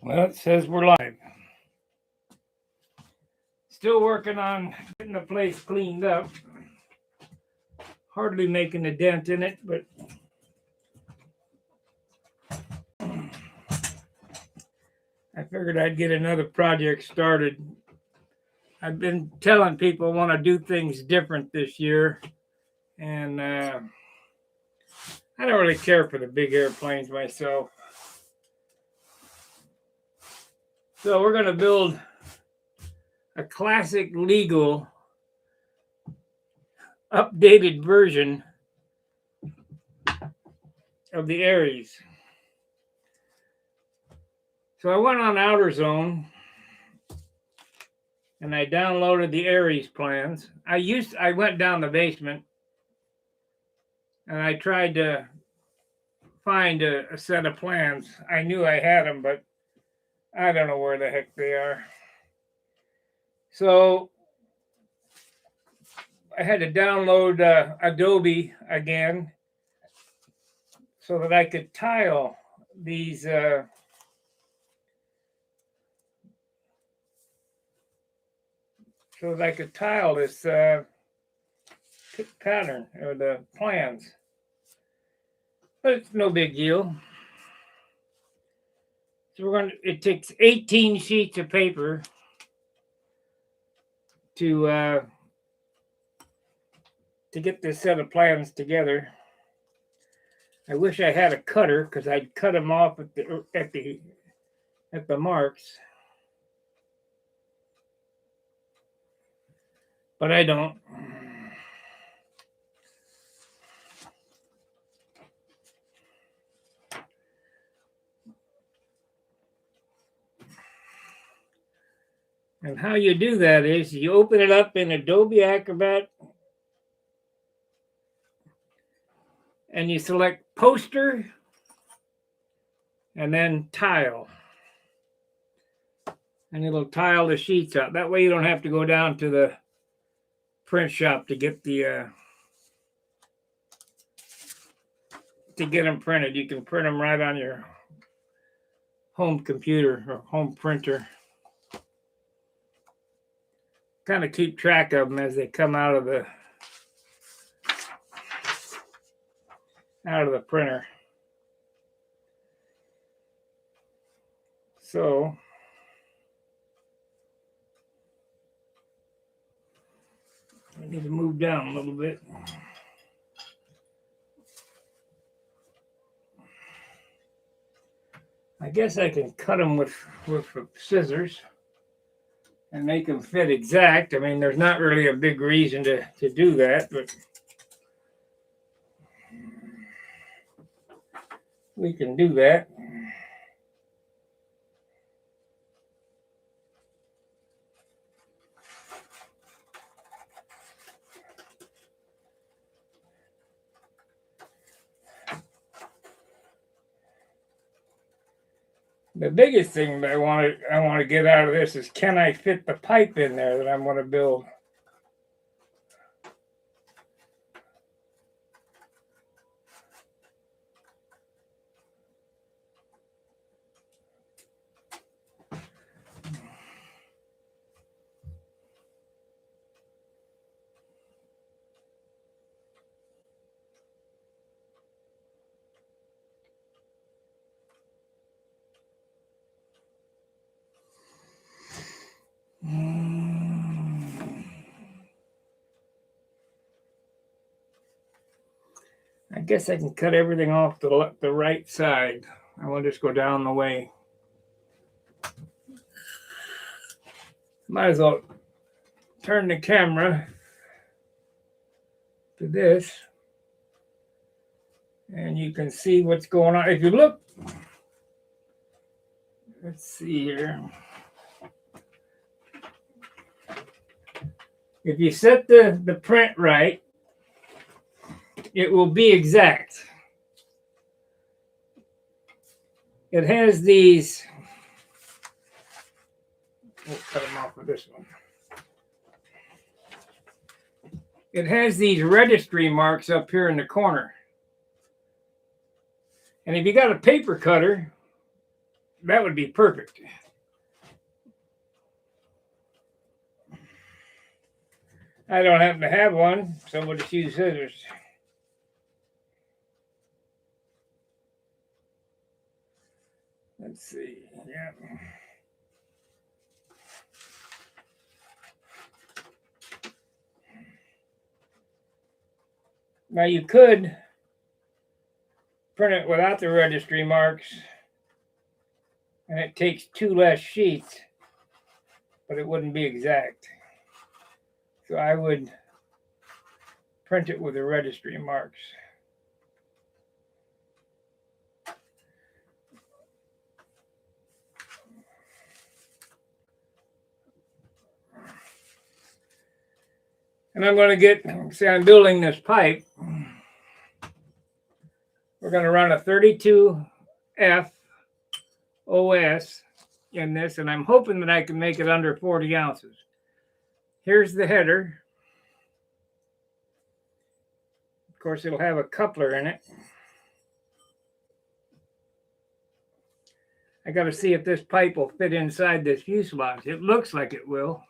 Well, it says we're live. Still working on getting the place cleaned up. Hardly making a dent in it, but I figured I'd get another project started. I've been telling people I want to do things different this year, and I don't really care for the big airplanes myself. So we're going to build a classic legal updated version of the Aries. So I went on AutoZone and I downloaded the Aries plans. I went down the basement and I tried to find a set of plans. I knew I had them, but I don't know where the heck they are. So I had to download Adobe again so that I could tile these this pattern or the plans. But it's no big deal. So it takes 18 sheets of paper to get this set of plans together. I wish I had a cutter because I'd cut them off at the marks. But I don't. And how you do that is you open it up in Adobe Acrobat and you select poster and then tile. And it'll tile the sheets out. That way you don't have to go down to the print shop to get them printed. You can print them right on your home computer or home printer. Kind of keep track of them as they come out of the printer. So I need to move down a little bit. I guess I can cut them with scissors and make them fit exact. I mean, there's not really a big reason to do that, but we can do that. The biggest thing that I want to get out of this is, can I fit the pipe in there that I'm going to build? I guess I can cut everything off the right side. I will just go down the way. Might as well turn the camera to this, and you can see what's going on. If you look, let's see here. If you set the print right, it will be exact. It has these, we'll cut them off with this one. It has these registry marks up here in the corner. And if you got a paper cutter, that would be perfect. I don't happen to have one, so we'll just use scissors. Let's see. Yeah. Now you could print it without the registry marks, and it takes 2 less sheets, but it wouldn't be exact. So I would print it with the registry marks. And I'm going to get, see, I'm building this pipe. We're going to run a 32F OS in this, and I'm hoping that I can make it under 40 ounces. Here's the header. Of course, it'll have a coupler in it. I got to see if this pipe will fit inside this fuselage. It looks like it will.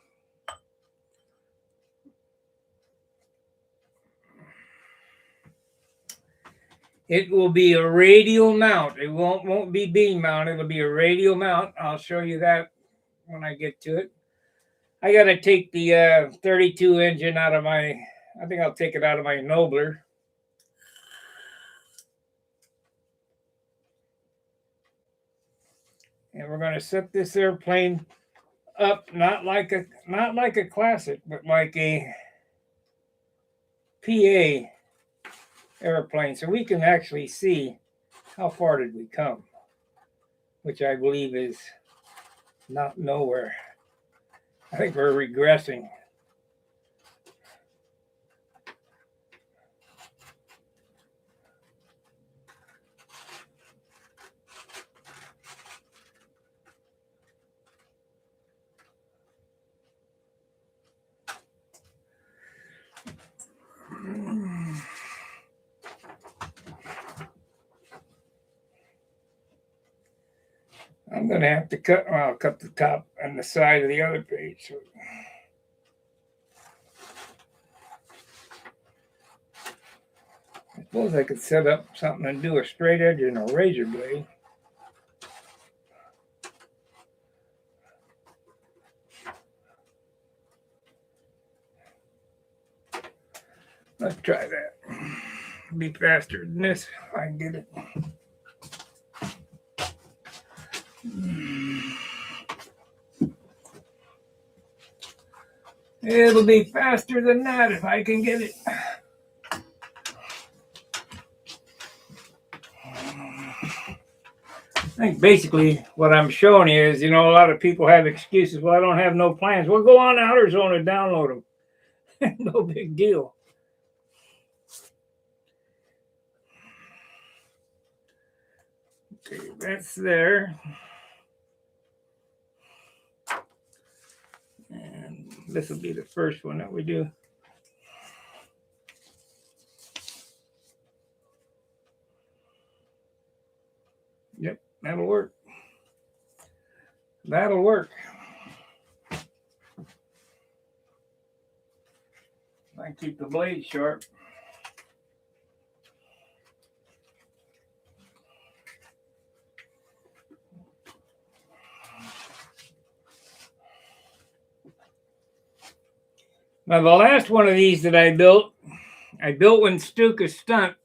It will be a radial mount. It won't be beam mount. It'll be a radial mount. I'll show you that when I get to it. I got to take the 32 engine out of my, I think I'll take it out of my Nobler. And we're going to set this airplane up not like a classic, but like a PA airplane, so we can actually see how far did we come, which I believe is not nowhere. I think we're regressing. I'm going to have to cut, well, I'll cut the top and the side of the other page. So I suppose I could set up something and do a straight edge and a razor blade. Let's try that. It'll be faster than this if I can get it. It'll be faster than that if I can get it. I think basically what I'm showing you is, a lot of people have excuses. Well, I don't have no plans. Well, go on to AutoZone and download them. No big deal. Okay, that's there. And this will be the first one that we do. Yep, that'll work. That'll work. I keep the blade sharp. Now, the last one of these that I built when Stuka Stunt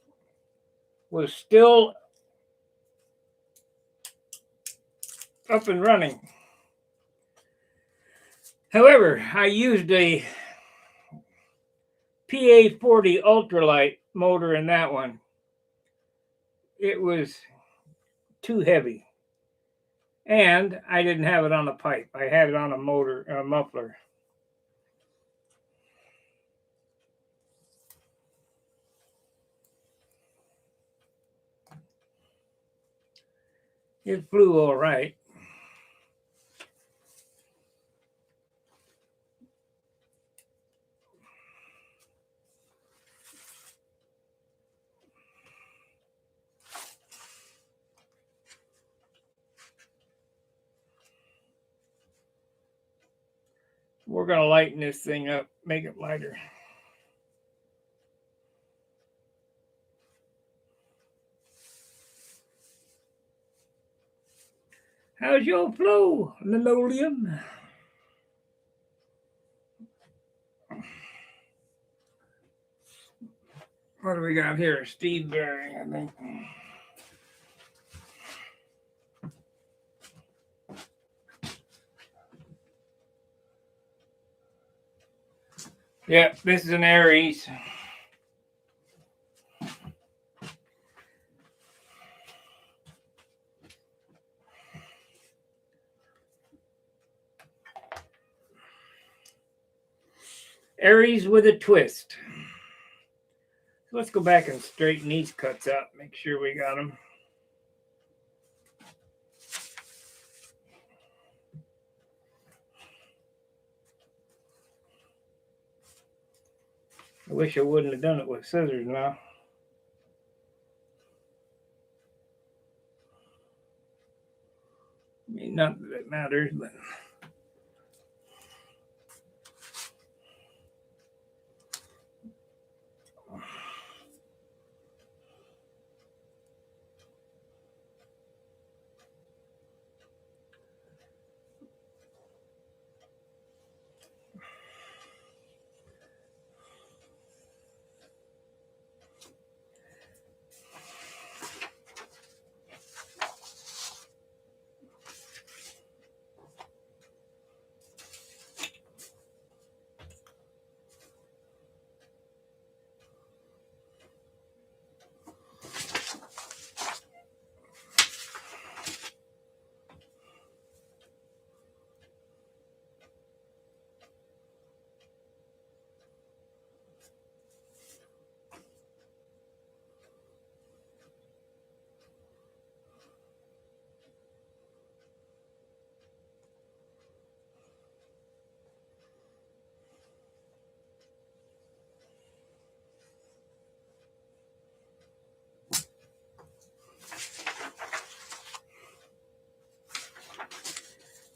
was still up and running. However, I used a PA40 ultralight motor in that one. It was too heavy. And I didn't have it on a pipe. I had it on a motor, a muffler. It flew all right. We're going to lighten this thing up, make it lighter. How's your flow, linoleum? What do we got here? Steve bearing, I think. Yeah, this is an Aries. Aries with a twist. So let's go back and straighten these cuts out. Make sure we got them. I wish I wouldn't have done it with scissors now. I mean, not that it matters, but...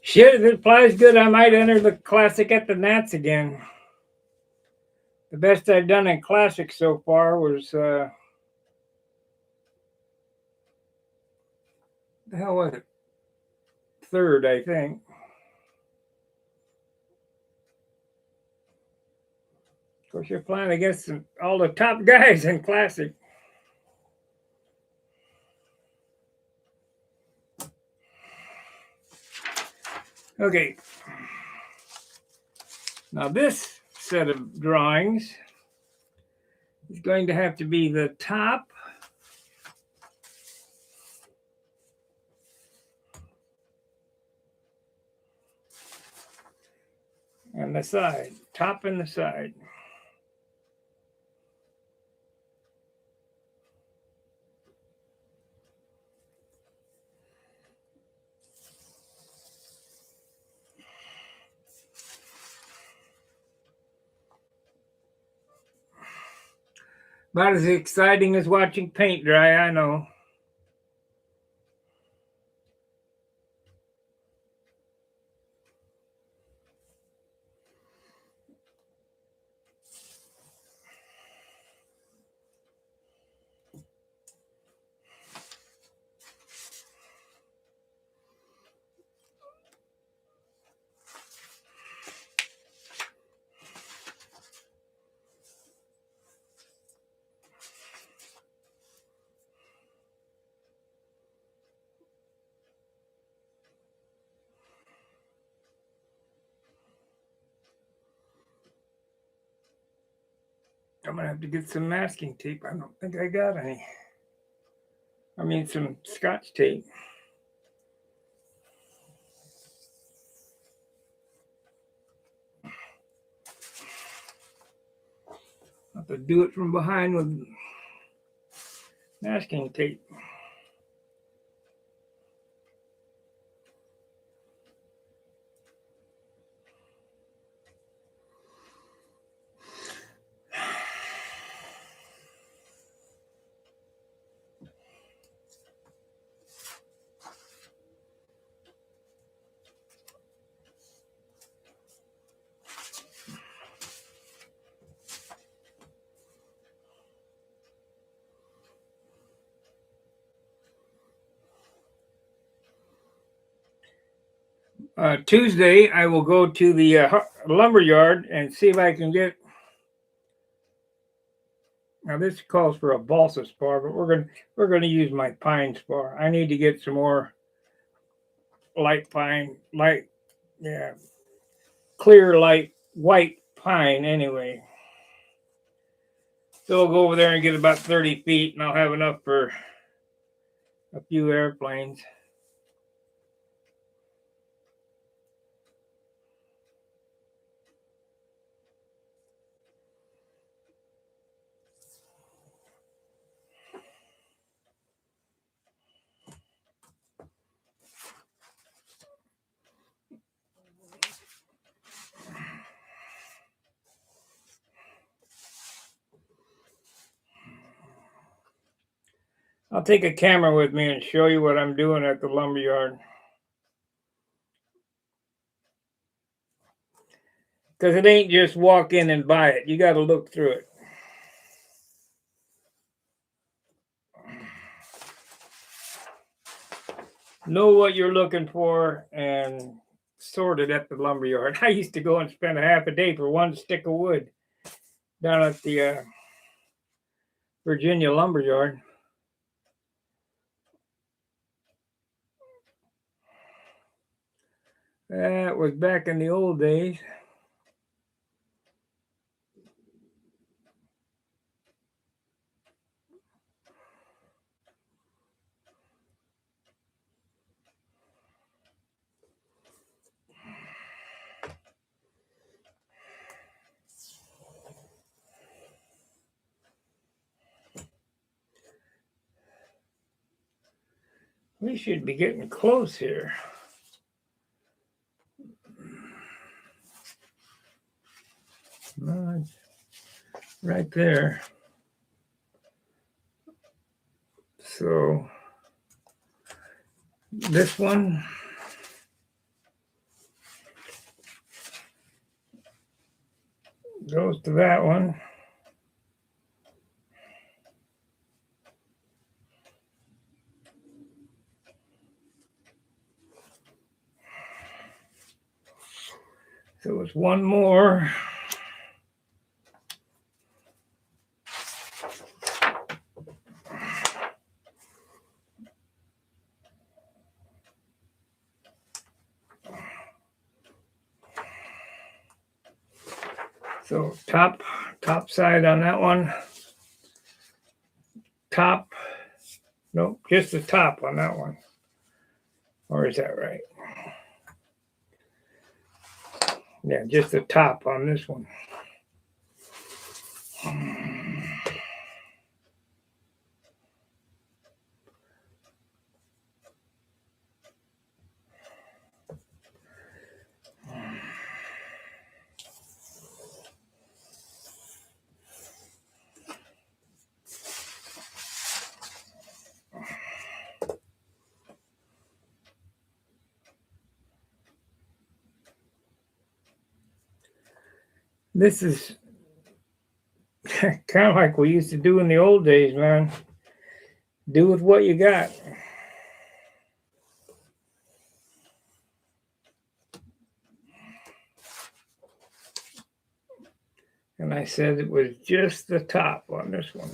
Shit, if it flies good, I might enter the Classic at the Nats again. The best I've done in Classic so far was, the hell was it? Third, I think. Of course, you're flying against all the top guys in Classic. Okay. Now this set of drawings is going to have to be the top and the side. Top and the side. About as exciting as watching paint dry, I know. I'm going to have to get some masking tape. I don't think I got any. I mean, some Scotch tape. I'll have to do it from behind with masking tape. Tuesday, I will go to the lumber yard and see if I can get. Now this calls for a balsa spar, but we're gonna use my pine spar. I need to get some more light pine, yeah, clear light white pine anyway. So we'll go over there and get about 30 feet, and I'll have enough for a few airplanes. I'll take a camera with me and show you what I'm doing at the lumber yard. Because it ain't just walk in and buy it. You got to look through it. Know what you're looking for and sort it at the lumber yard. I used to go and spend a half a day for one stick of wood down at the Virginia lumber yard. That was back in the old days. We should be getting close here. Right there. So this one goes to that one. So it's one more. So top side on that one. Top. Nope, just the top on that one. Or is that right? Yeah, just the top on this one. This is kind of like we used to do in the old days, man. Do with what you got. And I said it was just the top on this one.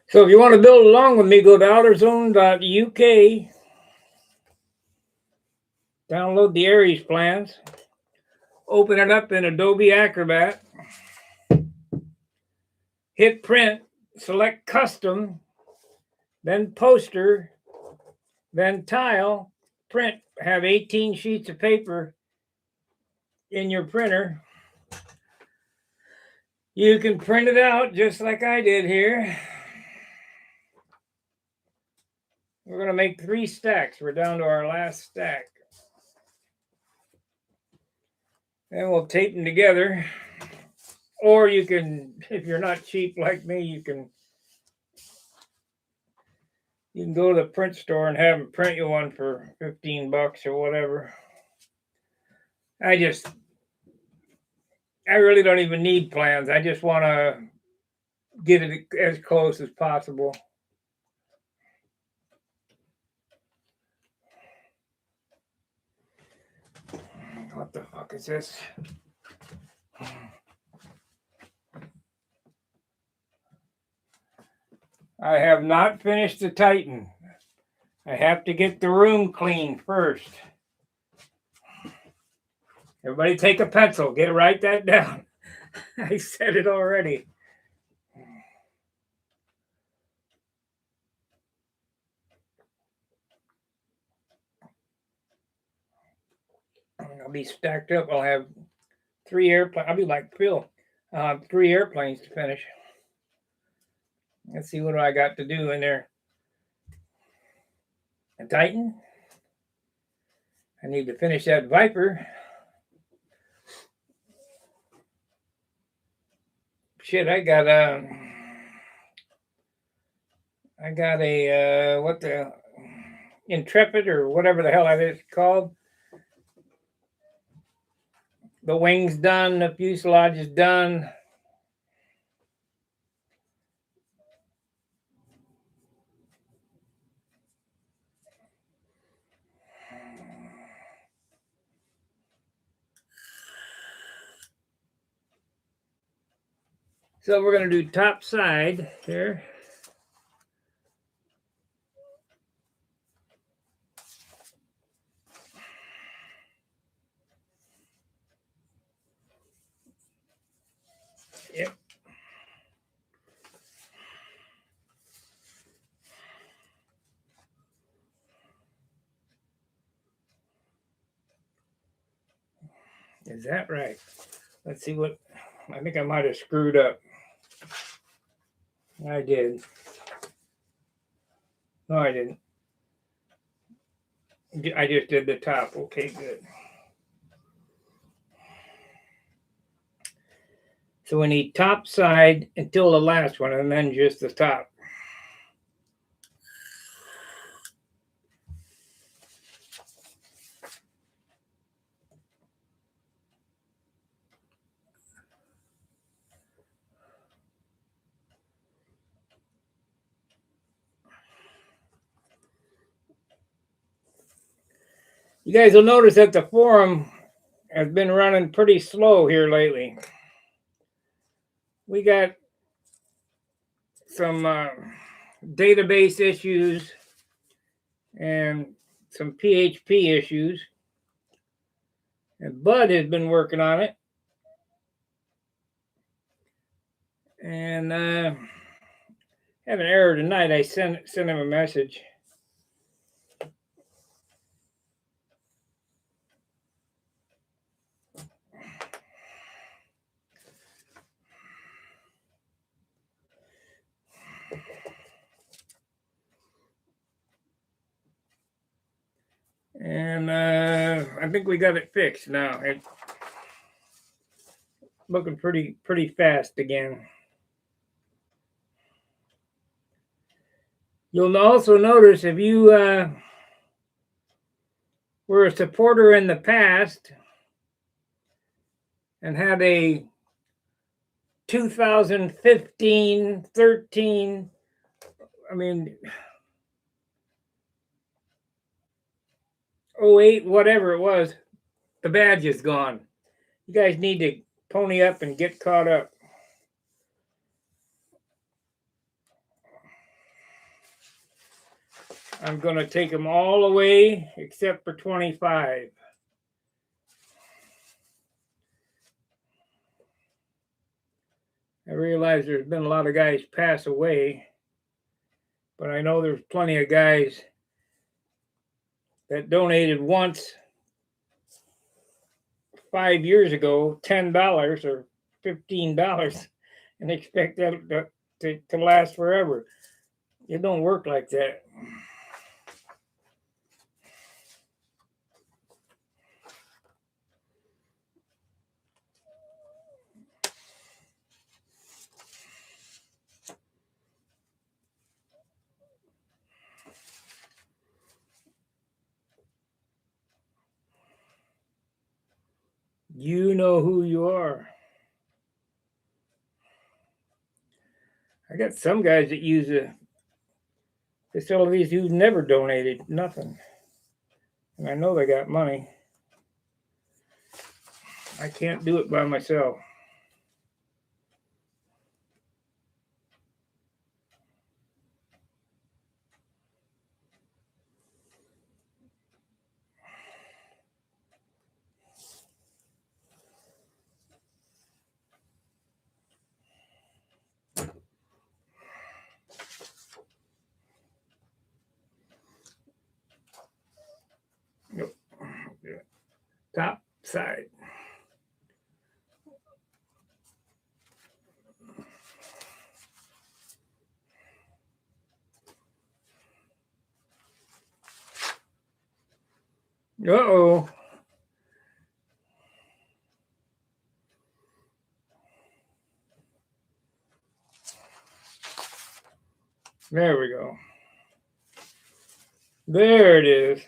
So if you want to build along with me, go to outerzone.uk, download the Aries plans, open it up in Adobe Acrobat, hit print, select custom, then poster, then tile, print. Have 18 sheets of paper in your printer. You can print it out just like I did here. We're going to make 3 stacks. We're down to our last stack. And we'll tape them together. Or you can, if you're not cheap like me, you can You can go to the print store and have them print you one for $15 or whatever. I really don't even need plans. I just want to get it as close as possible. What the fuck is this? I have not finished the Titan. I have to get the room clean first. Everybody take a pencil. Write that down. I said it already. I'll be stacked up. I'll have 3 airplanes. I'll be like Phil. 3 airplanes to finish. Let's see what I got to do in there. A Titan. I need to finish that Viper. Shit, I got a what the Intrepid or whatever the hell that is called. The wing's done. The fuselage is done. So we're going to do top side here. Yep. Is that right? Let's see what, I think I might have screwed up. I did. No, I didn't. I just did the top. Okay, good. So we need top side until the last one, and then just the top. You guys will notice that the forum has been running pretty slow here lately. We got some database issues and some PHP issues. And Bud has been working on it. And have an error tonight. I sent him a message. And I think we got it fixed now. It's looking pretty fast again. You'll also notice if you were a supporter in the past and had a 2015, 13, I mean, 08, whatever it was, the badge is gone. You guys need to pony up and get caught up. I'm going to take them all away except for 25. I realize there's been a lot of guys pass away, but I know there's plenty of guys that donated once 5 years ago, $10 or $15, and expect that to last forever. It don't work like that. You know who you are. I got some guys that use facilities who never donated nothing. And I know they got money. I can't do it by myself. Nope. Top side. Uh-oh. There we go. There it is.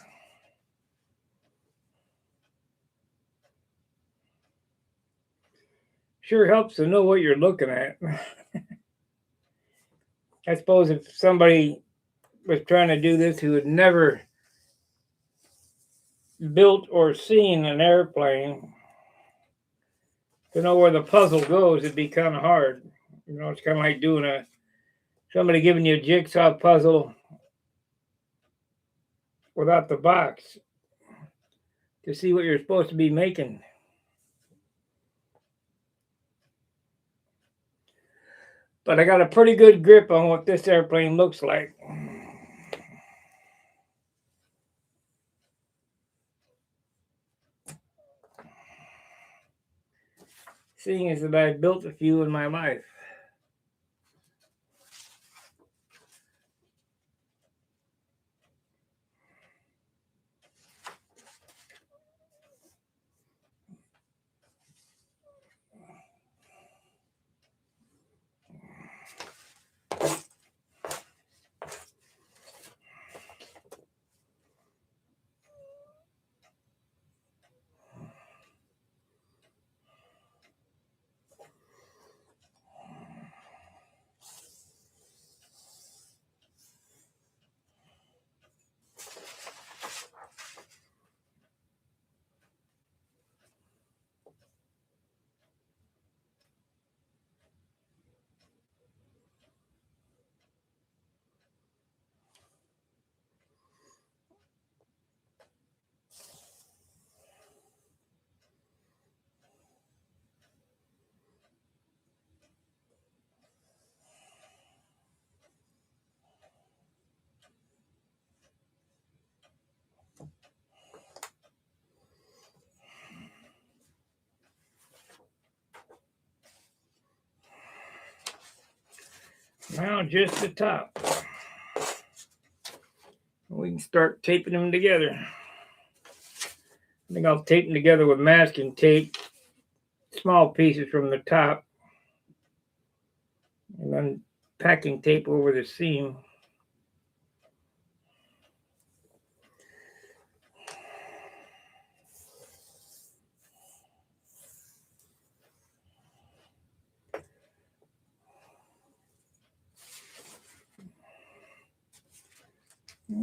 Sure helps to know what you're looking at. I suppose if somebody was trying to do this who had never built or seen an airplane, to know where the puzzle goes, it'd be kind of hard. It's kind of like doing somebody giving you a jigsaw puzzle without the box to see what you're supposed to be making. But I got a pretty good grip on what this airplane looks like. Seeing as that I've built a few in my life. Now just the top. We can start taping them together. I think I'll tape them together with masking tape, small pieces from the top, and then packing tape over the seam.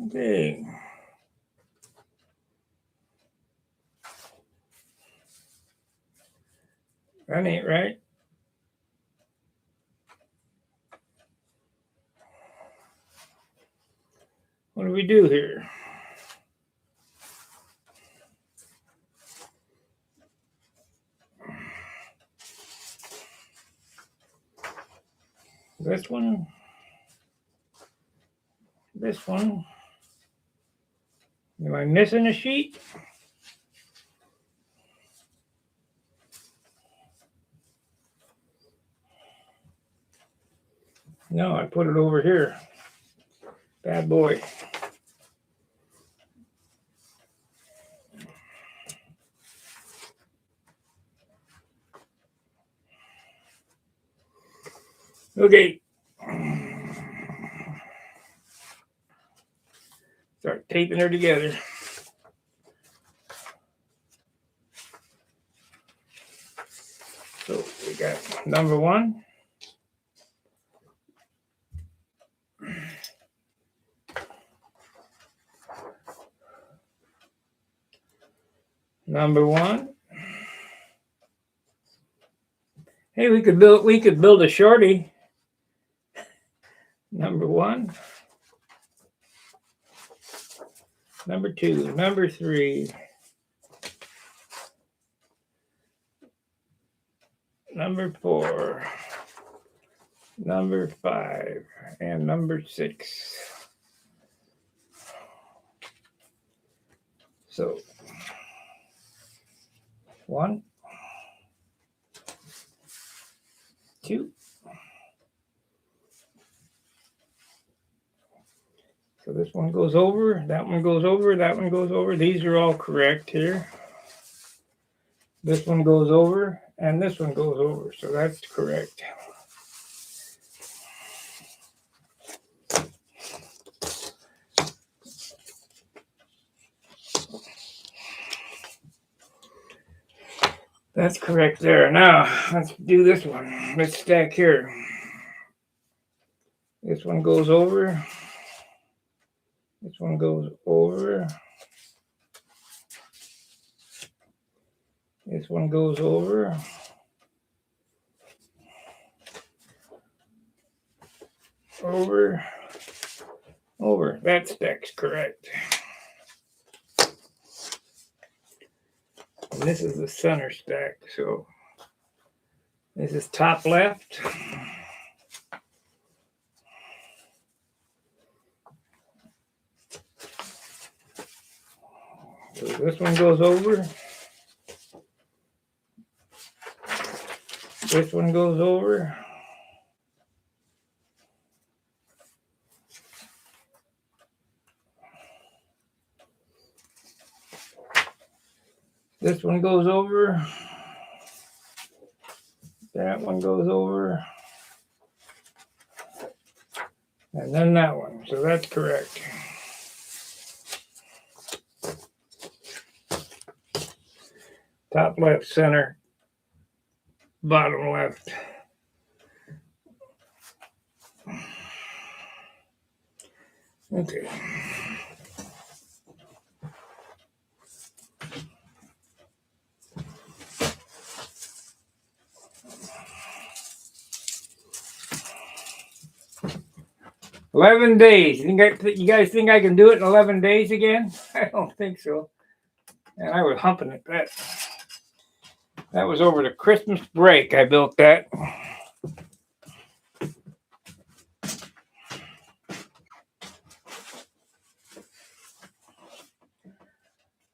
Okay. That ain't right. What do we do here? This one. This one. Am I missing a sheet? No, I put it over here. Bad boy. Okay. Start taping her together. Number one. Number one. Hey, we could build a shorty. Number one. Number two. Number three. Number four. Number five. And number six. So 1, 2. So this one goes over, that one goes over, that one goes over. These are all correct here. This one goes over, and this one goes over. So that's correct. That's correct there. Now, let's do this one. Let's stack here. This one goes over. This one goes over. This one goes over. Over. Over. That stack's correct. And this is the center stack. So this is top left. So this one goes over. This one goes over. This one goes over. That one goes over. And then that one. So that's correct. Top left, center, bottom left. Okay. $11 days. You guys think I can do it in 11 days again? I don't think so. And I was humping at that. That was over the Christmas break I built that.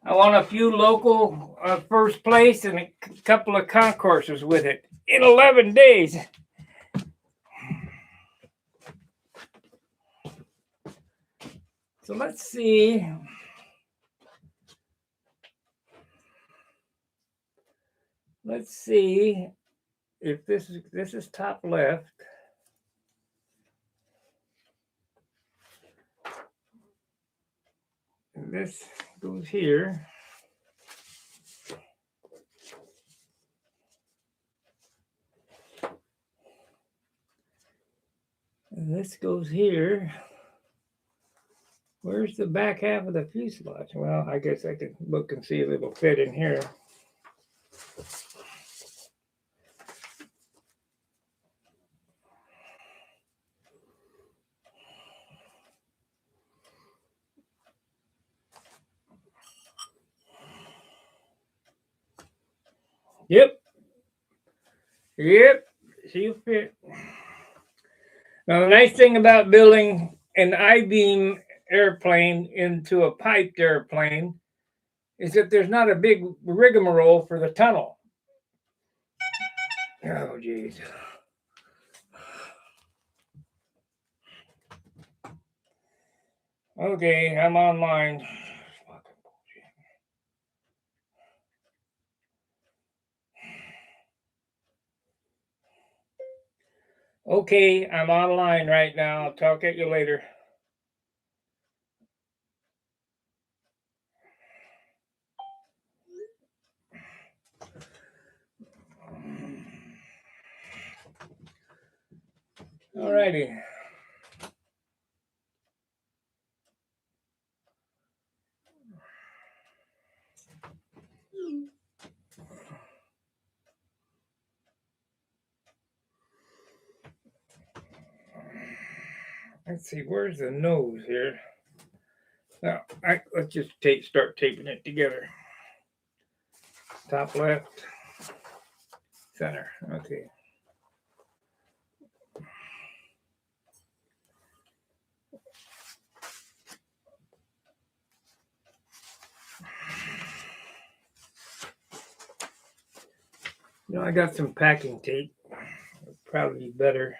I won a few local first place and a couple of concourses with it in 11 days. So let's see. Let's see if this is top left. And this goes here. And this goes here. Where's the back half of the fuselage? Well, I guess I can look and see if it'll fit in here. Yep. She'll fit. Now, the nice thing about building an I-beam airplane into a piped airplane is that there's not a big rigmarole for the tunnel. Oh, geez. Okay, I'm online. Okay, I'm online right now. I'll talk at you later. Alrighty. Let's see, where's the nose here? Now, let's just start taping it together. Top left, center. Okay. You know, I got some packing tape. It'll probably be better.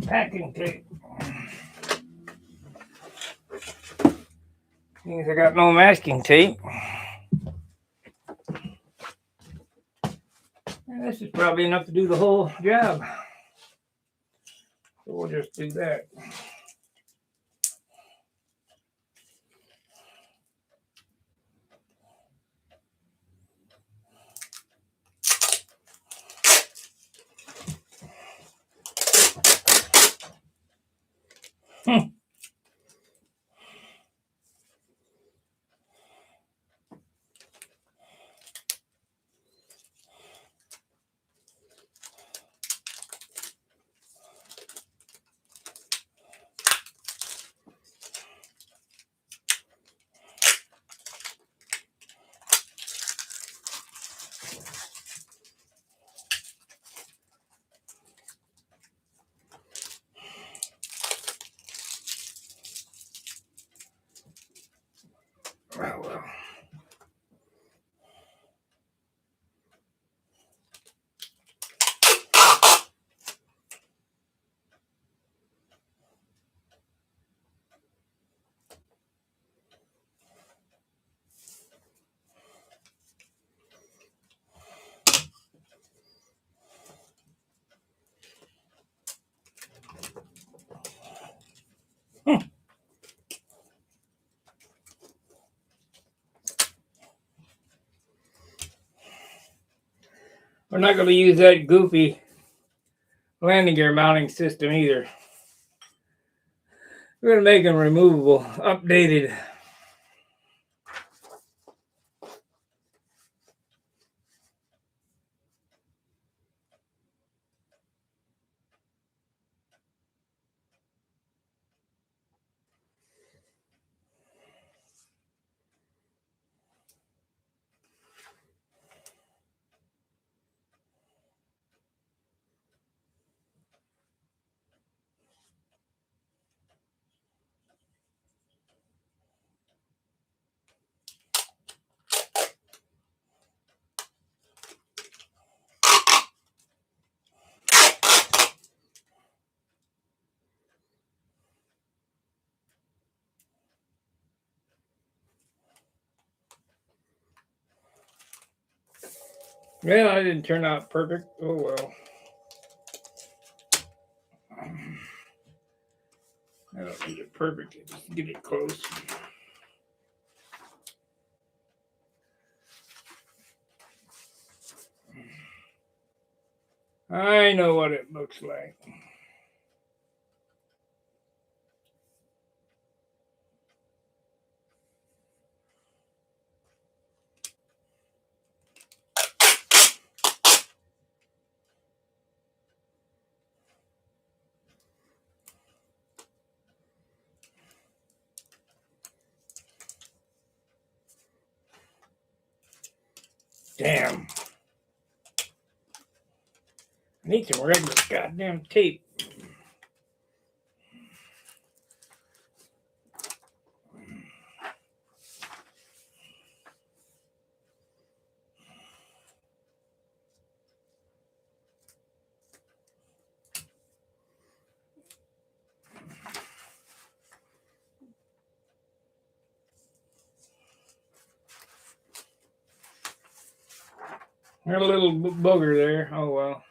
Packing tape. Means I got no masking tape. And this is probably enough to do the whole job. So we'll just do that. Oh, well. We're not going to use that goofy landing gear mounting system either. We're going to make them removable, updated. Well, I didn't turn out perfect. Oh well. I don't need it perfect. Just get it close. I know what it looks like. Damn. I need some regular goddamn tape. Got a little booger there. Oh well.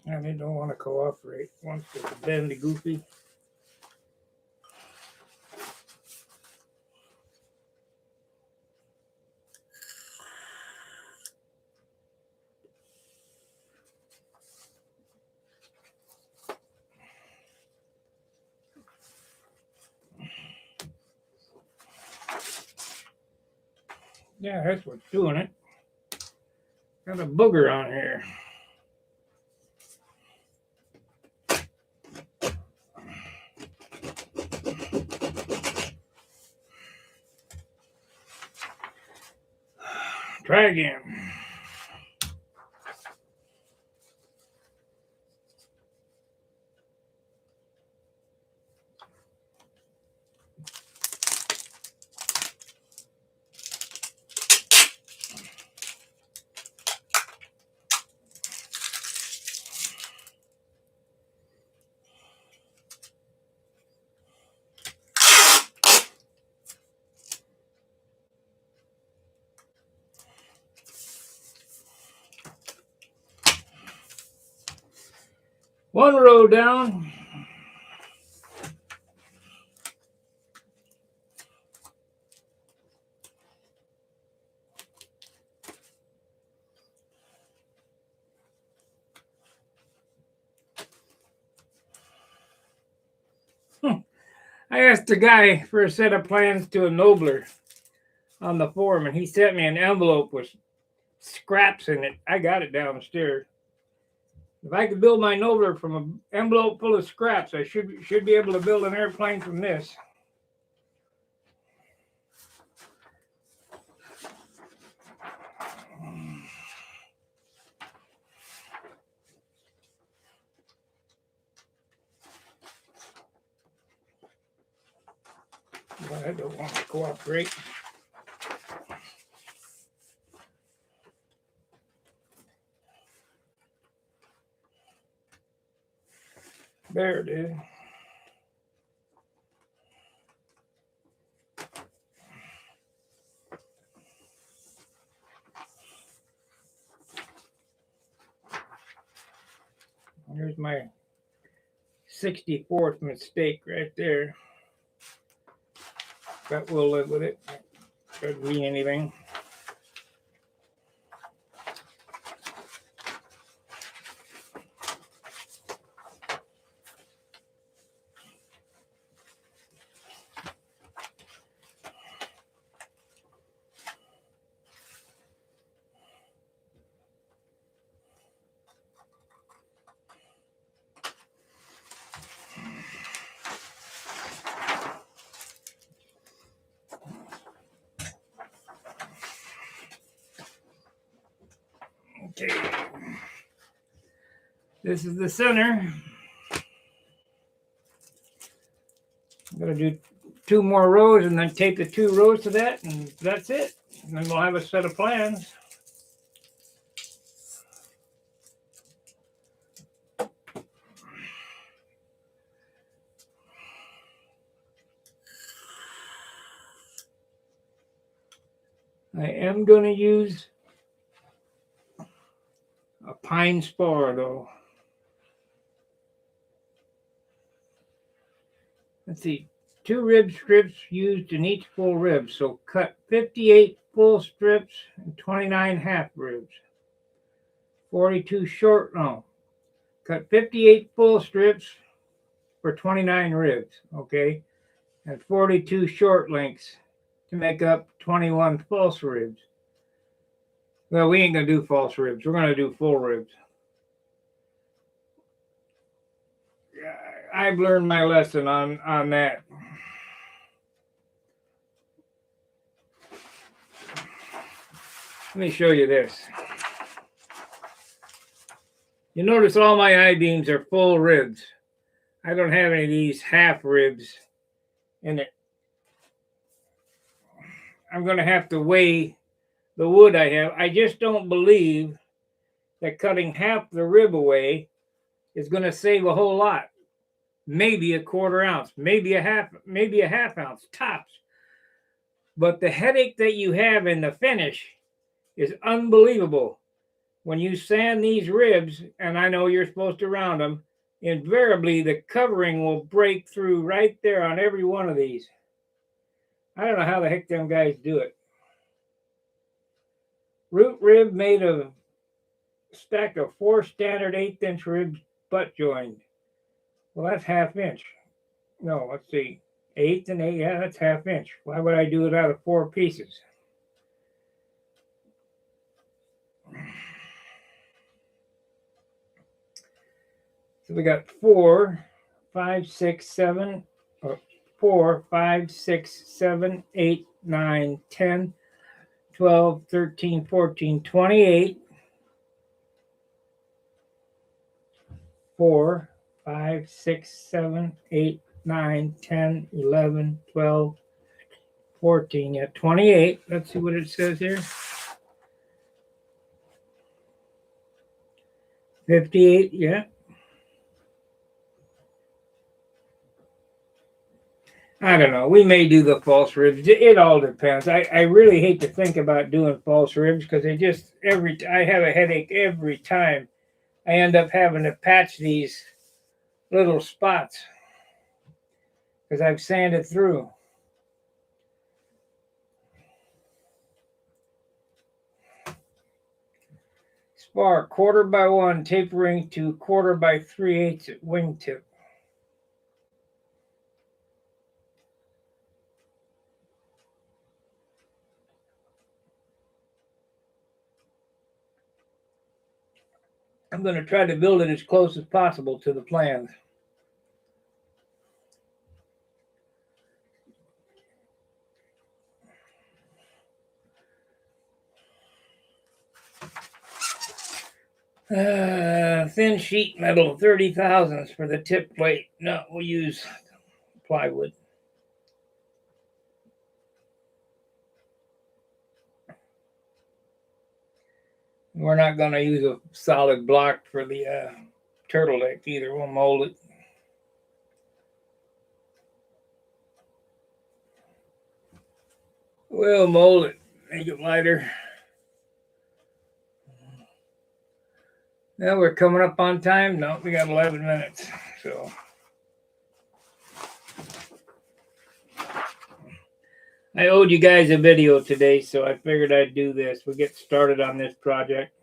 And they don't want to cooperate. Wants to bend the goofy. Yeah, that's what's doing it. Got a booger on here. Try again. One row down. I asked the guy for a set of plans to a Nobler on the forum, and he sent me an envelope with scraps in it. I got it downstairs. If I could build my Nobler from an envelope full of scraps, I should be able to build an airplane from this. But I don't want to cooperate. There it is. Here's my 64th mistake right there. But we'll live with it. Doesn't mean anything. Okay. This is the center. I'm going to do 2 more rows and then tape the 2 rows to that, and that's it. And then we'll have a set of plans. I am going to use a pine spar though. Let's see, 2 rib strips used in each full rib. So cut 58 full strips and 29 half ribs. 42 short, no, cut 58 full strips for 29 ribs, okay? And 42 short lengths to make up 21 false ribs. Well, we ain't gonna do false ribs. We're gonna do full ribs. I've learned my lesson on that. Let me show you this. You notice all my I-beams are full ribs. I don't have any of these half ribs in it. I'm going to have to weigh the wood I have. I just don't believe that cutting half the rib away is going to save a whole lot. Maybe a quarter ounce, maybe a half ounce tops. But the headache that you have in the finish is unbelievable. When you sand these ribs, and I know you're supposed to round them, invariably the covering will break through right there on every one of these. I don't know how the heck them guys do it. Root rib made of a stack of 4 standard 1/8 inch ribs butt joined. Well, that's 1/2 inch. No, let's see. 1/8 and 8, yeah, that's 1/2 inch. Why would I do it out of 4 pieces? So we got 4, 5, 6, 7, 4, 5, 6, 7, 8, 9, 10, 12, 13, 14, 28. 4, 5, 6, 7, 8, 9, 10, 11, 12, 14. Yeah, 28. Let's see what it says here. 58, yeah. I don't know. We may do the false ribs. It all depends. I really hate to think about doing false ribs because they just I have a headache every time. I end up having to patch these little spots because I've sanded through. Spar 1/4 by 1, tapering to 1/4 by 3/8 at wingtip. I'm going to try to build it as close as possible to the plans. Thin sheet metal, 30 thousandths for the tip plate. No, we'll use plywood. We're not going to use a solid block for the turtleneck either. We'll mold it. We'll mold it, make it lighter. Now we're coming up on time. No, we got 11 minutes. So I owed you guys a video today, so I figured I'd do this. We'll get started on this project.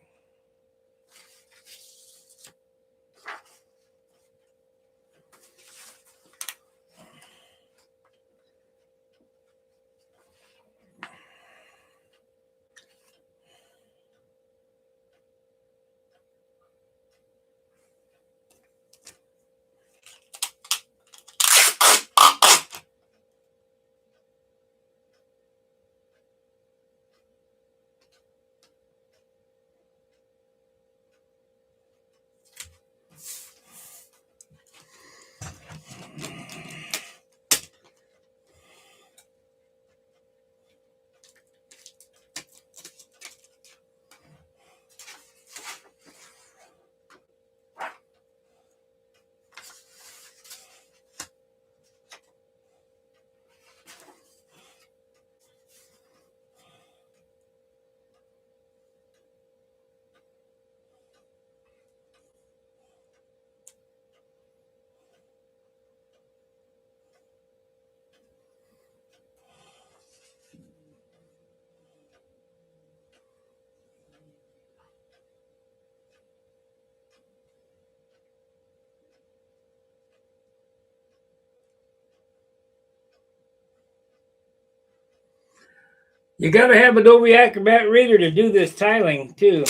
You got to have Adobe Acrobat Reader to do this tiling too.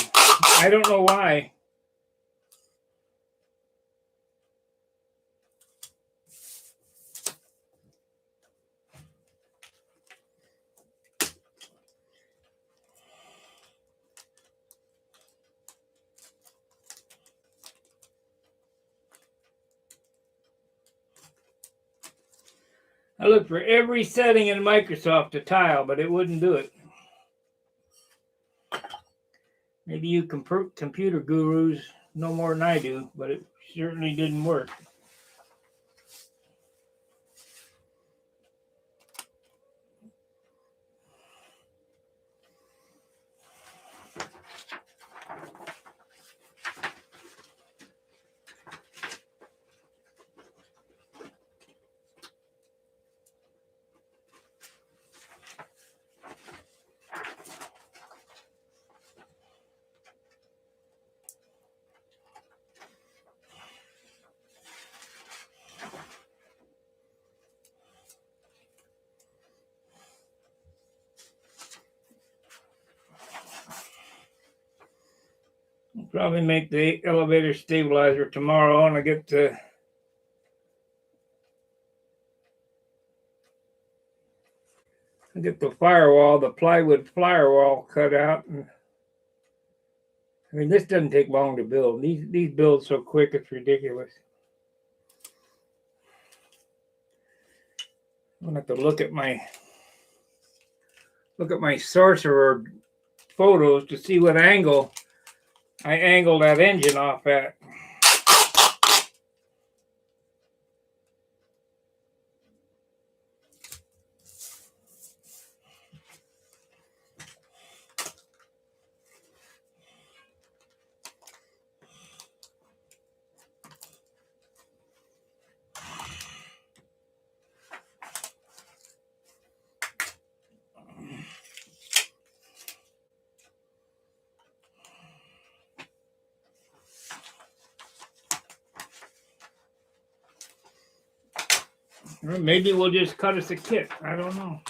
I don't know why. I looked for every setting in Microsoft to tile, but it wouldn't do it. Maybe you computer gurus know more than I do, but it certainly didn't work. I'll probably make the elevator stabilizer tomorrow, and I get the firewall, the plywood firewall cut out. And I mean, this doesn't take long to build. These build so quick, it's ridiculous. I'm gonna have to look at my sorcerer photos to see what angle I angled that engine off at. Or maybe we'll just cut us a kit. I don't know.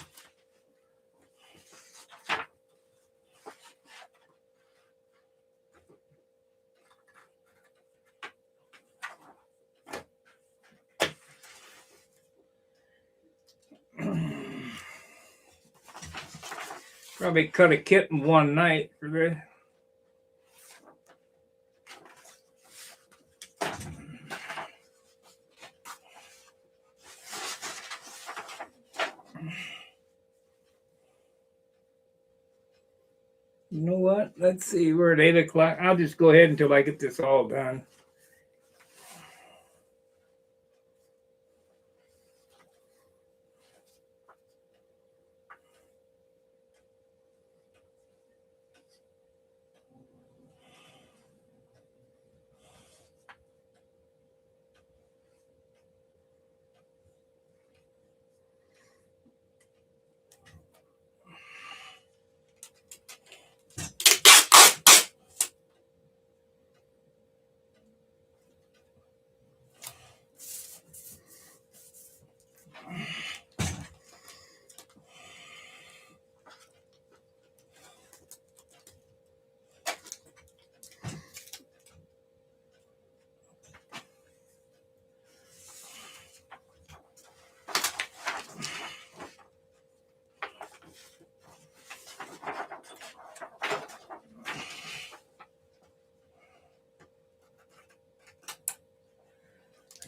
Probably cut a kit in one night for this. You know what? Let's see. We're at 8 o'clock. I'll just go ahead until I get this all done.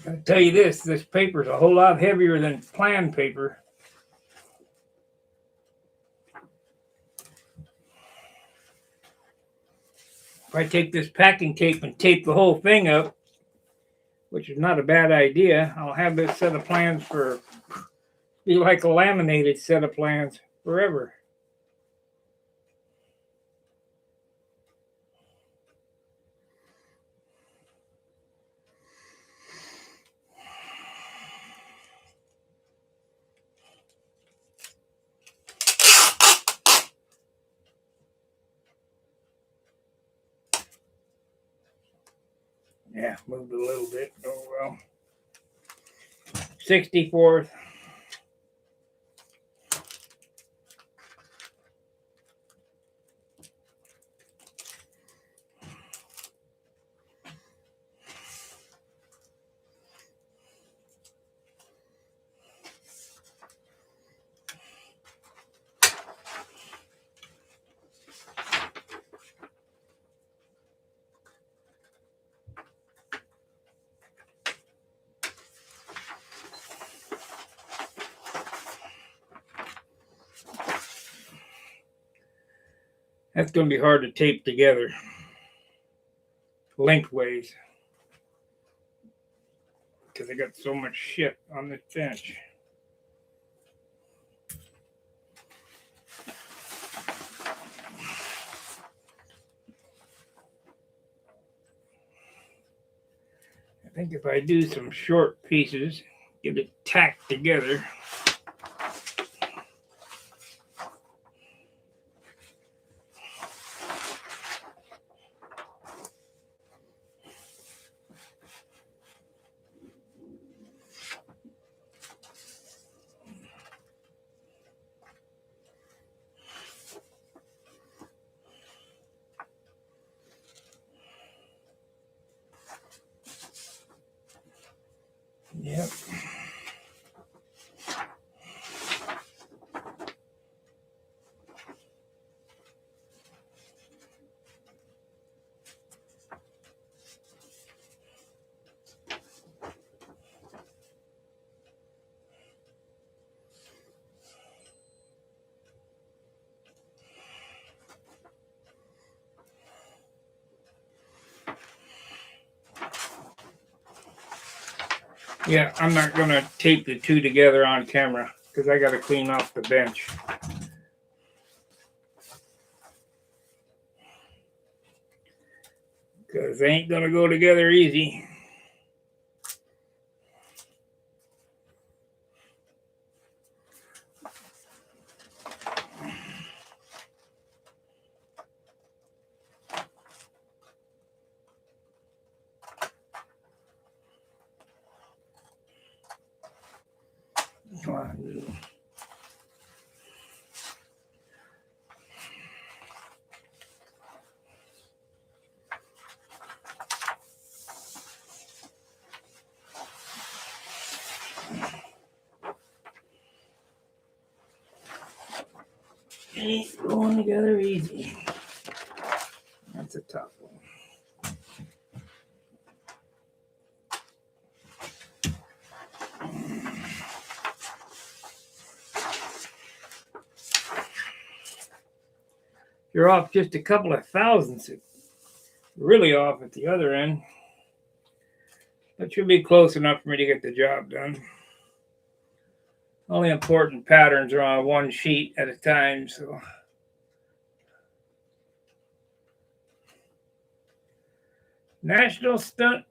I'll tell you this paper is a whole lot heavier than plan paper. If I take this packing tape and tape the whole thing up, which is not a bad idea, I'll have this set of plans be like a laminated set of plans forever. Yeah, moved a little bit. Oh well. 64th. That's going to be hard to tape together lengthways because I got so much shit on this bench. I think if I do some short pieces, get it tacked together. Yep. Yeah, I'm not going to tape the two together on camera because I got to clean off the bench. Because they ain't going to go together easy. Come on. Ain't going together easy. That's a tough one. You're off just a couple of thousandths. Really off at the other end. But you'll be close enough for me to get the job done. Only important patterns are on one sheet at a time, so. National Stunt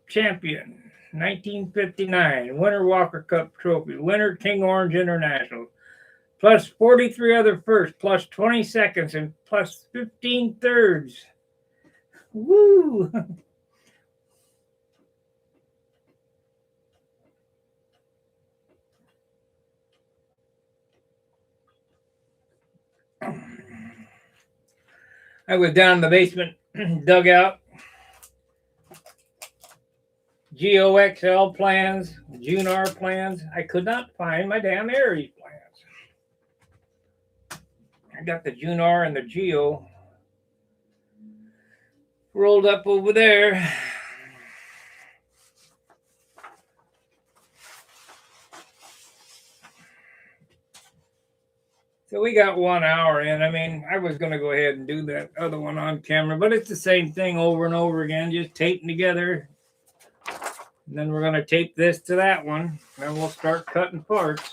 Champion, 1959. Winter Walker Cup Trophy. Winner King Orange International. Plus 43 other firsts, plus 20 seconds, and plus 15 thirds. Woo! I was down in the basement, dugout. GOXL plans, Junar plans. I could not find my damn Aries plans. I got the Junar and the Geo rolled up over there. So we got 1 hour in. I mean, I was going to go ahead and do that other one on camera, but it's the same thing over and over again, just taping together. And then we're going to tape this to that one. Then we'll start cutting parts.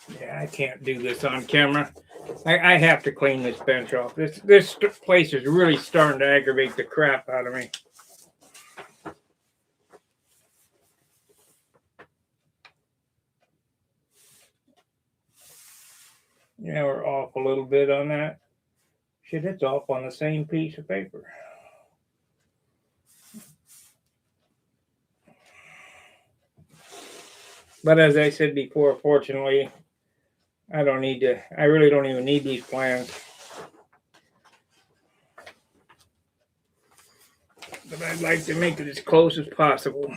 Yeah, I can't do this on camera. I have to clean this bench off. This place is really starting to aggravate the crap out of me. Yeah, we're off a little bit on that. Shit, it's off on the same piece of paper. But as I said before, fortunately, I really don't even need these plans. But I'd like to make it as close as possible.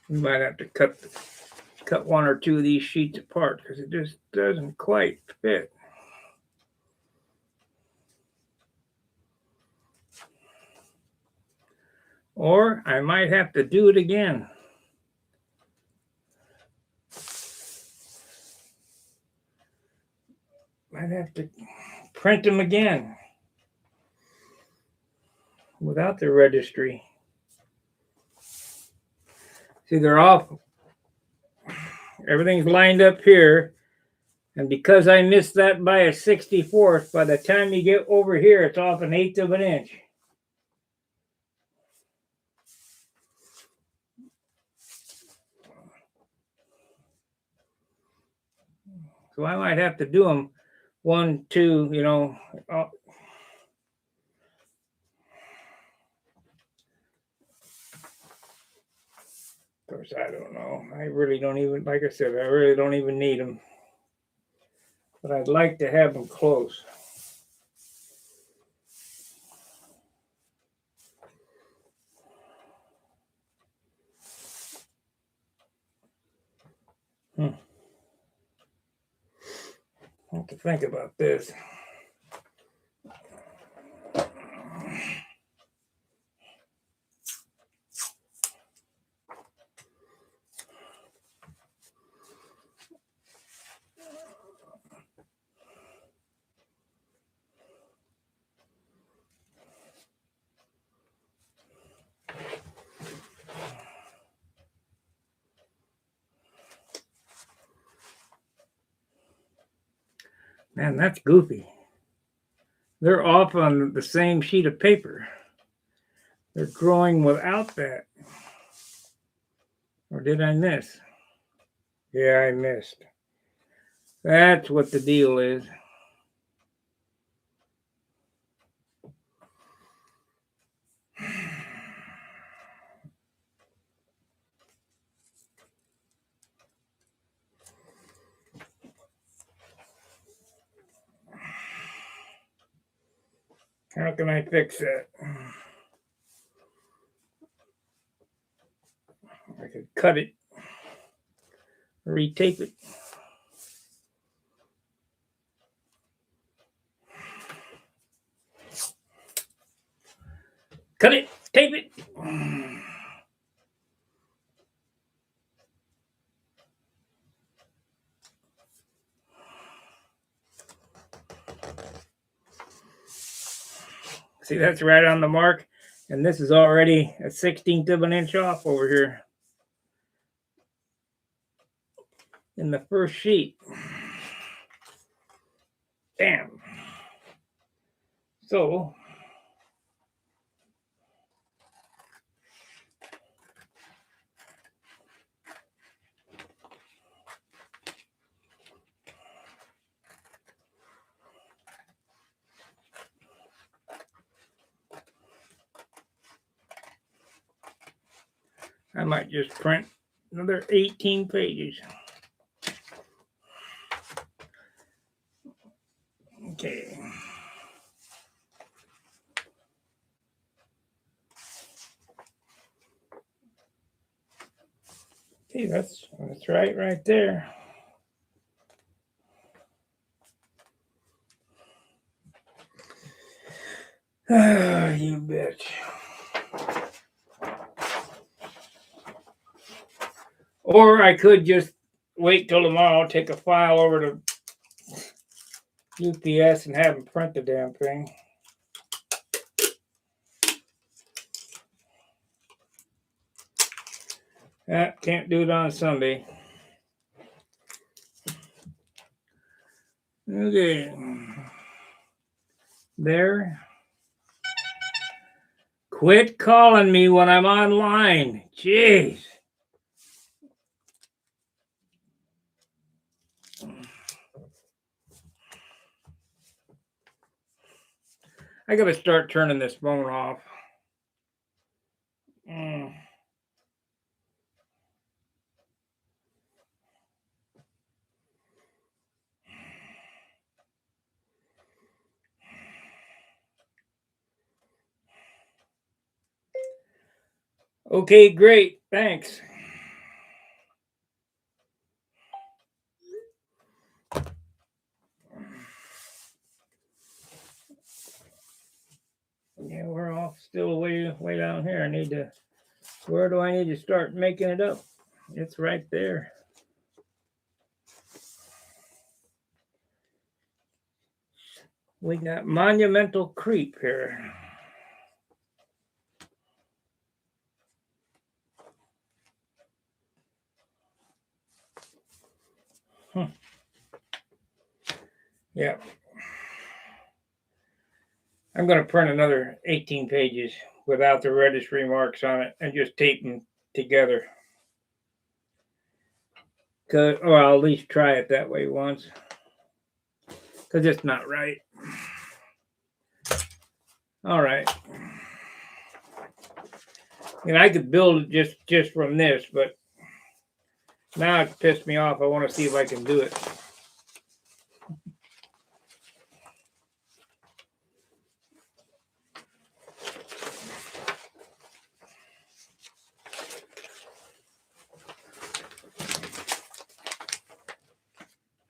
We might have to cut one or two of these sheets apart because it just doesn't quite fit. Or I might have to do it again. Might have to print them again without the registry. See, they're off. Everything's lined up here. And because I missed that by a 64th, by the time you get over here, it's off 1/8 of an inch. So I might have to do them 1, 2, Of course, I don't know. I really don't even, like I said, I really don't even need them. But I'd like to have them close. I have to think about this. Man, that's goofy. They're off on the same sheet of paper. They're growing without that. Or did I miss? Yeah, I missed. That's what the deal is. How can I fix that? I could cut it, retape it. Cut it, tape it. See, that's right on the mark. And this is already a 1/16 of an inch off over here in the first sheet. Damn. So I might just print another 18 pages. Okay. See, that's right there. Ah, you bitch. Or I could just wait till tomorrow, take a file over to UPS and have them print the damn thing. Can't do it on Sunday. Okay. There. Quit calling me when I'm online. Jeez. I gotta start turning this phone off. Okay, great. Thanks. Yeah, we're off still way down here. Where do I need to start making it up? It's right there. We got Monumental Creep here. Yeah. I'm going to print another 18 pages without the registry marks on it and just tape them together. Or I'll at least try it that way once. Because it's not right. All right. And I could build it just from this, but now it's pissed me off. I want to see if I can do it.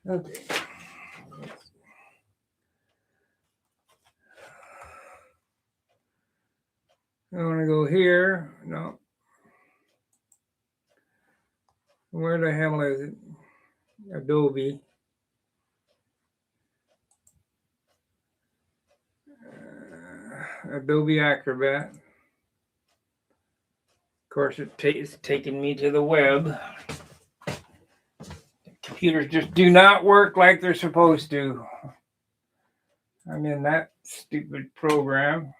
Okay. I want to go here. No. Where the hell is it? Adobe. Adobe Acrobat. Of course, it's taking me to the web. Computers just do not work like they're supposed to. I'm in that stupid program.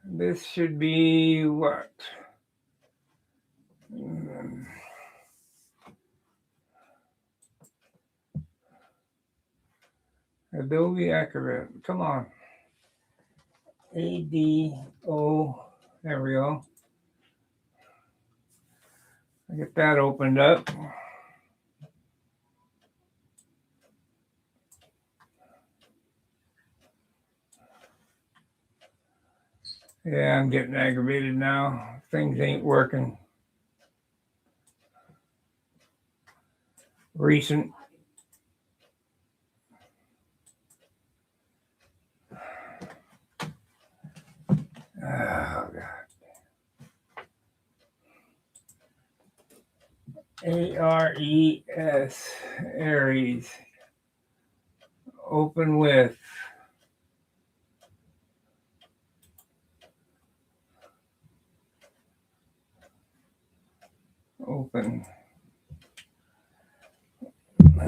This should be what? Adobe Acrobat. Come on. ADO. There we go. I get that opened up. Yeah, I'm getting aggravated now. Things ain't working. Recent. Oh, God. ARES. Aries. Open with. Open.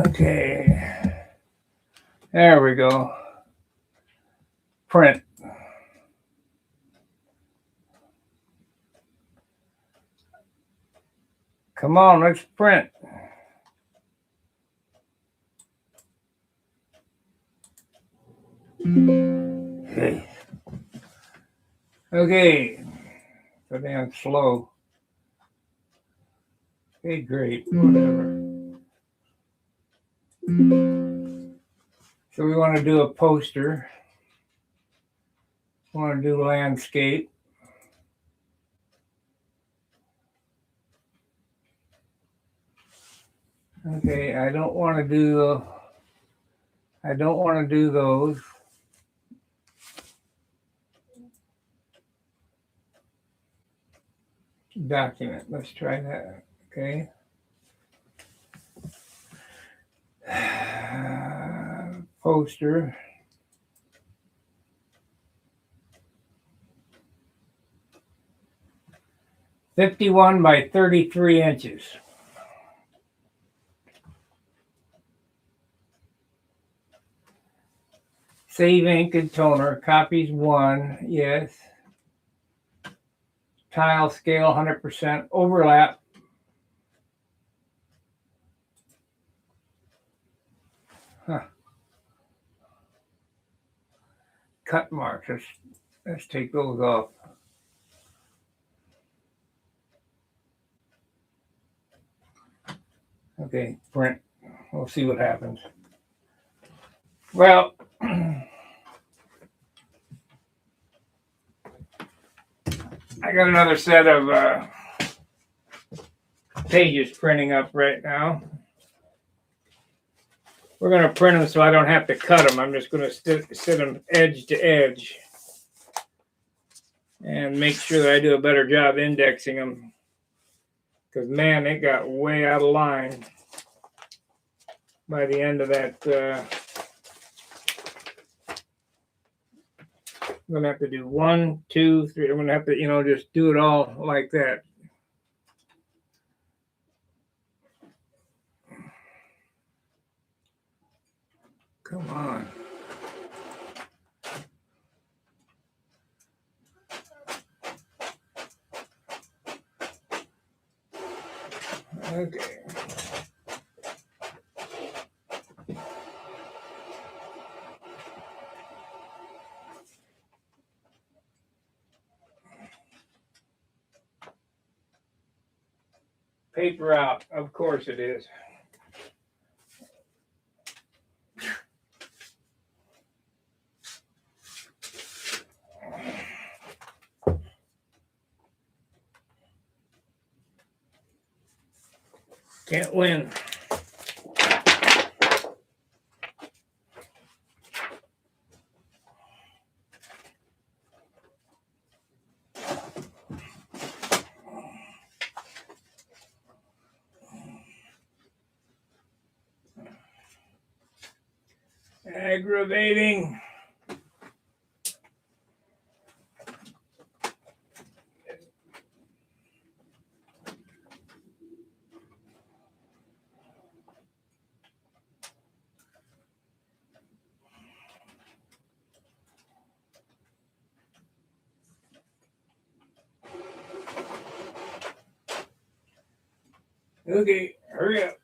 Okay. There we go. Print. Come on, let's print. Okay. Okay. So damn slow. Okay, great. Whatever. So we want to do a poster. We want to do landscape. Okay, I don't want to do those. Document. Let's try that. Okay. Poster. 51 by 33 inches. Save ink and toner. Copies 1. Yes. Tile scale 100%. Overlap. Huh. Cut marks. Let's take those off. Okay, print. We'll see what happens. Well, I got another set of pages printing up right now. We're going to print them so I don't have to cut them. I'm just going to sit them edge to edge and make sure that I do a better job indexing them. Because, man, it got way out of line by the end of that. I'm going to have to do 1, 2, 3. I'm going to have to, just do it all like that. Come on. Okay. Paper out. Of course it is. Can't win. Aggravating. Okay, hurry up.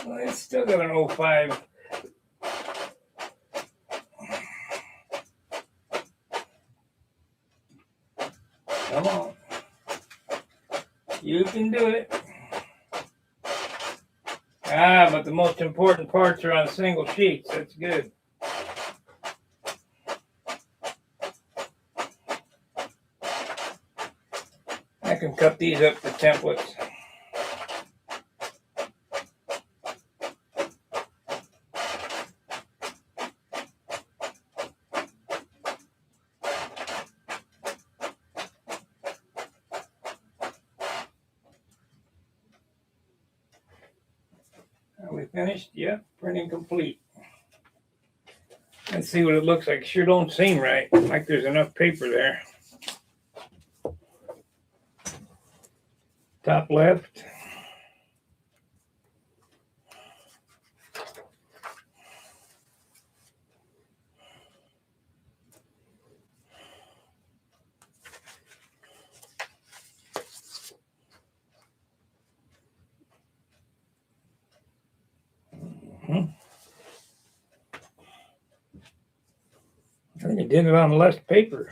Well, it's still got an 05. Come on. You can do it. But the most important parts are on single sheets. That's good. I can cut these up for templates. Are we finished? Yep, printing complete. Let's see what it looks like. Sure don't seem right. Like there's enough paper there. Top left. I think I did it on less paper.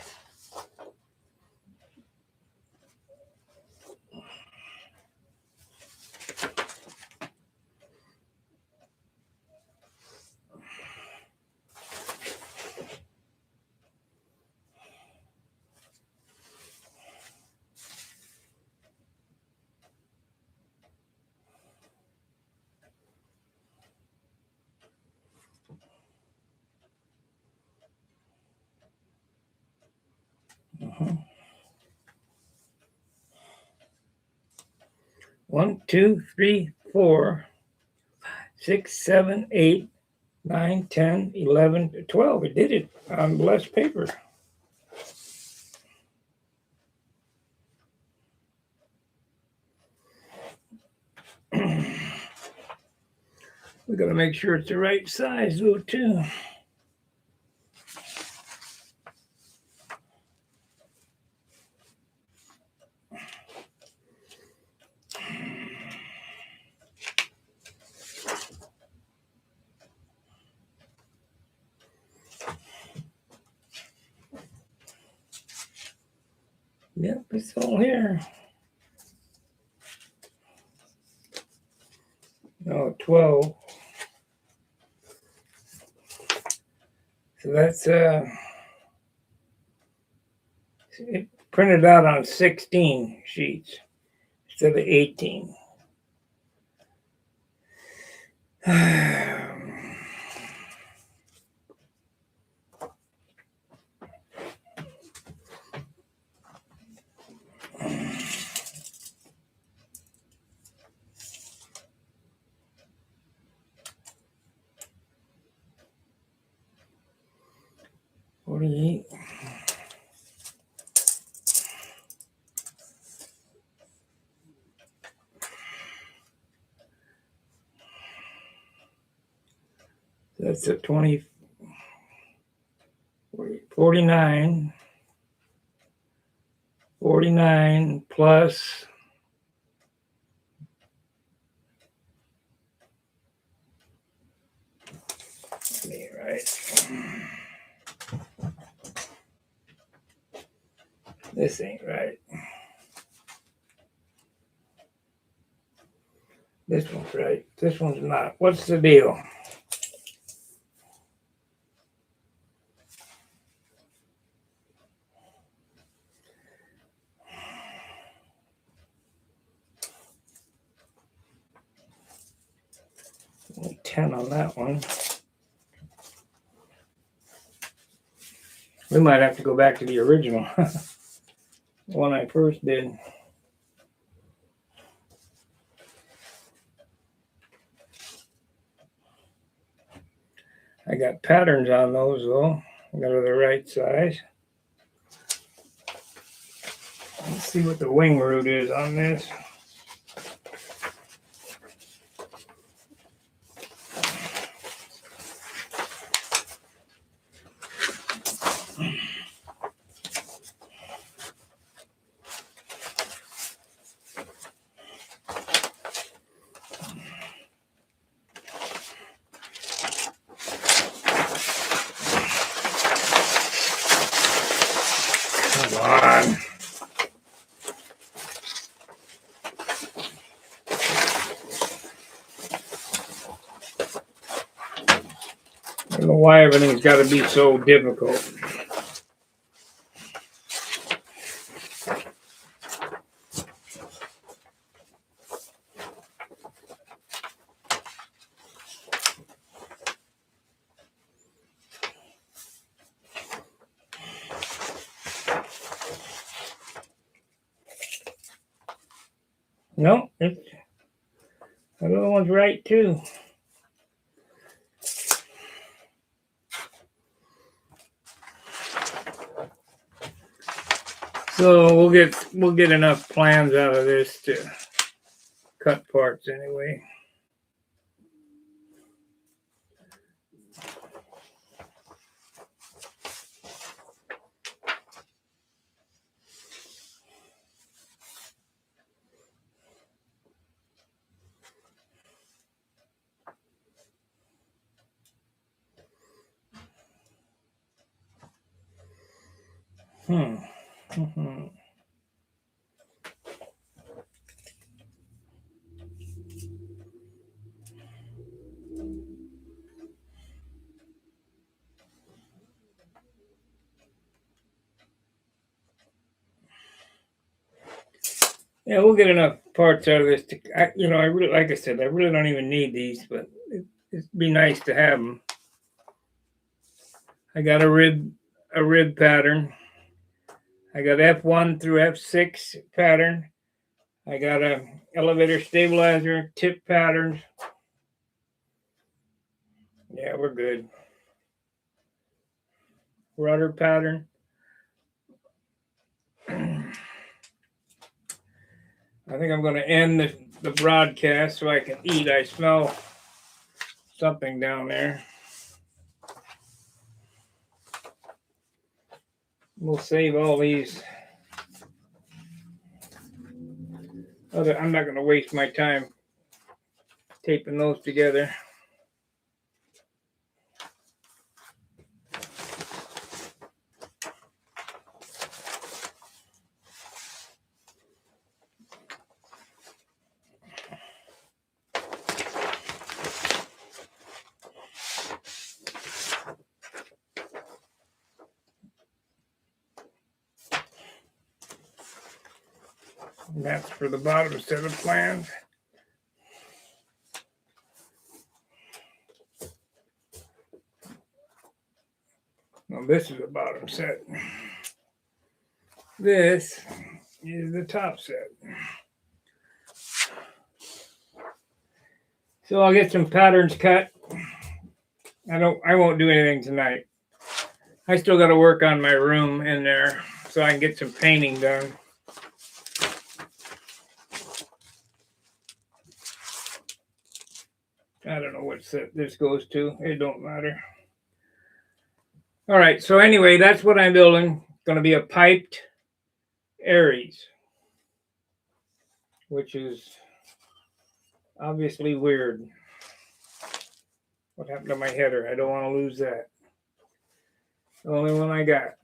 1, 2, 3, 4, 6, 7, 8, 9, 10, 11, 12. It did it on less paper. We got to make sure it's the right size, though, too. Yep, it's all here. No, 12. So that's it printed out on 16 sheets instead of 18. $48. That's a 20, 49, 49 plus right. This ain't right. This one's right. This one's not. What's the deal? Only 10 on that one. We might have to go back to the original. The one I first did. I got patterns on those though. I got the right size. Let's see what the wing root is on this. Come on. I don't know why everything's got to be so difficult. No, the other one's right too. So we'll get enough plans out of this to cut parts anyway. Yeah, we'll get enough parts out of this. I really, like I said, I really don't even need these, but it'd be nice to have them. I got a rib pattern. I got F1 through F6 pattern. I got a elevator stabilizer tip patterns. Yeah, we're good. Rudder pattern. I think I'm going to end the broadcast so I can eat. I smell something down there. We'll save all these. I'm not going to waste my time taping those together. And that's for the bottom set of plans. Well, this is the bottom set. This is the top set. So I'll get some patterns cut. I won't do anything tonight. I still got to work on my room in there so I can get some painting done. I don't know what set this goes to. It don't matter. All right. So anyway, that's what I'm building. It's going to be a piped Aries, which is obviously weird. What happened to my header? I don't want to lose that. The only one I got.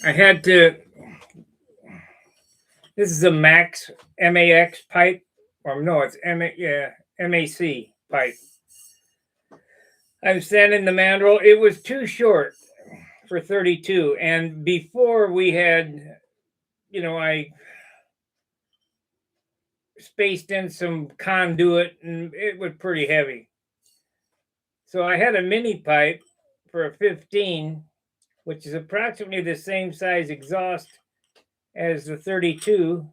I had to. This is a Max MAX pipe, or no, it's MAC pipe. I'm sanding the mandrel. It was too short for 32, and before we had, I spaced in some conduit, and it was pretty heavy. So I had a mini pipe for a 15, which is approximately the same size exhaust as the 32.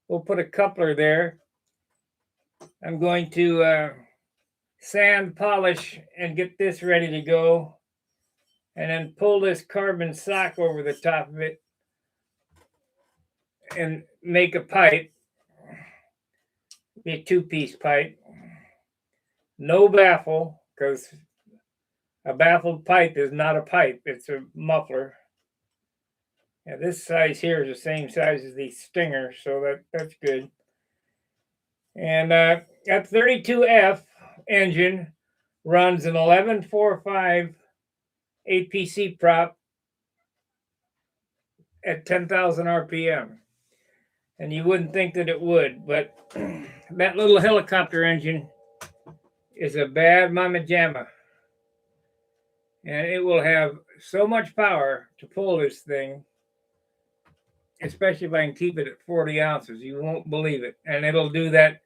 We'll put a coupler there. I'm going to sand, polish, and get this ready to go. And then pull this carbon sock over the top of it and make a pipe. Be a two-piece pipe. No baffle, because a baffled pipe is not a pipe. It's a muffler. Yeah, this size here is the same size as these stingers, so that's good. And that 32F engine runs an 1145 APC prop at 10,000 RPM. And you wouldn't think that it would, but that little helicopter engine is a bad mama jamma. And it will have so much power to pull this thing, especially if I can keep it at 40 ounces. You won't believe it. And it'll do that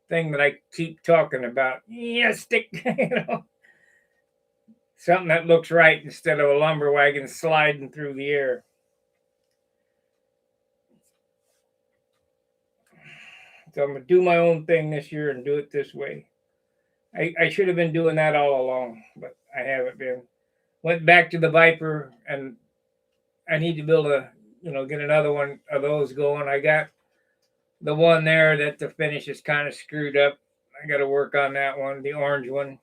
thing that I keep talking about. Yeah, stick, something that looks right instead of a lumber wagon sliding through the air. So I'm going to do my own thing this year and do it this way. I should have been doing that all along, but I haven't been. Went back to the Viper, and I need to build get another one of those going. I got the one there that the finish is kind of screwed up. I got to work on that one, the orange one.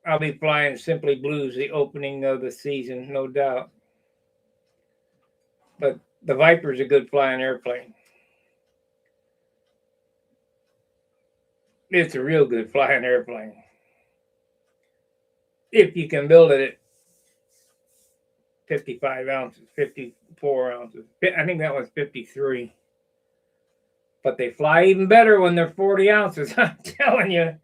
I'll be flying Simply Blues the opening of the season, no doubt. But the Viper's a good flying airplane. It's a real good flying airplane. If you can build it at 55 ounces, 54 ounces. I think that was 53. But they fly even better when they're 40 ounces, I'm telling you.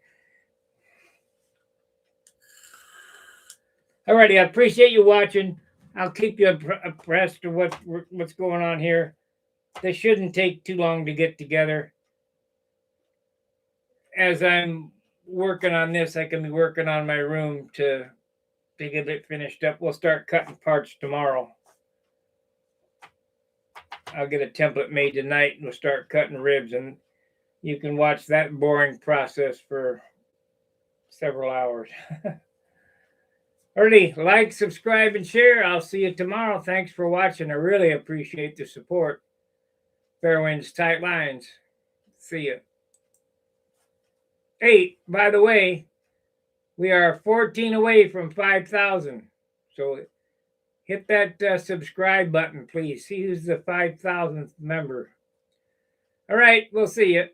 Alrighty, I appreciate you watching. I'll keep you abreast of what's going on here. This shouldn't take too long to get together. As I'm working on this, I can be working on my room to get it finished up. We'll start cutting parts tomorrow. I'll get a template made tonight and we'll start cutting ribs, and you can watch that boring process for several hours. Alrighty, like, subscribe, and share. I'll see you tomorrow. Thanks for watching. I really appreciate the support. Fair winds, tight lines. See ya. Hey, by the way, we are 14 away from 5,000. So hit that subscribe button, please. See who's the 5,000th member. All right, we'll see you.